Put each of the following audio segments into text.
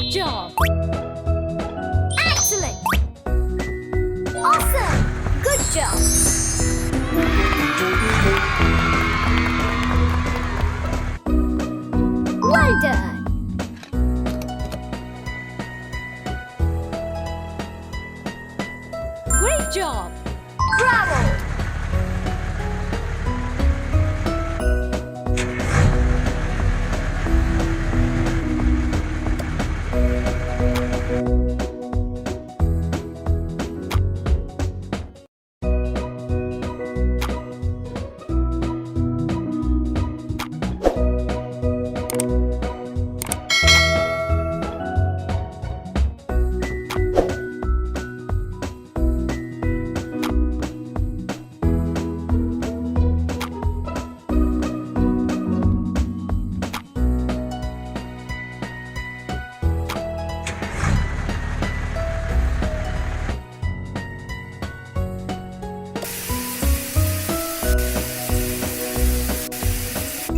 Good job! Excellent! Awesome! Good job! Well done! Great job! Bravo!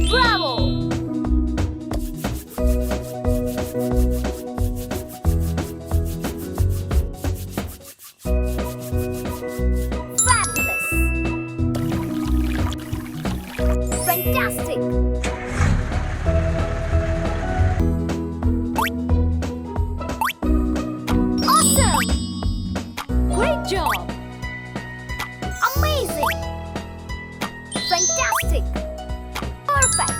Bravo! Fabulous! Fantastic! Awesome! Great job! Amazing! Fantastic! Perfect!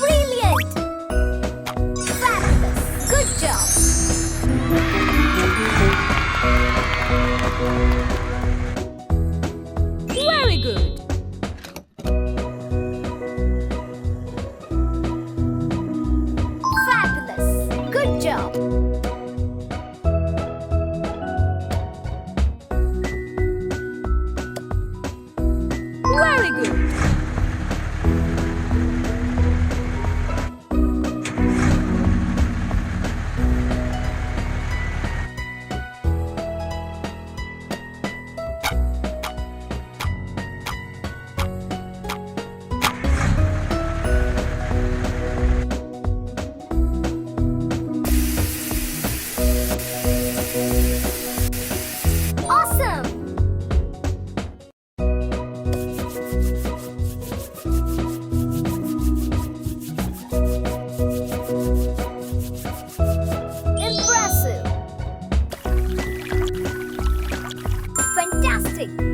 Brilliant! Fabulous! Good job! Very good! Fabulous! Good job! Very good! Awesome! Impressive! Fantastic!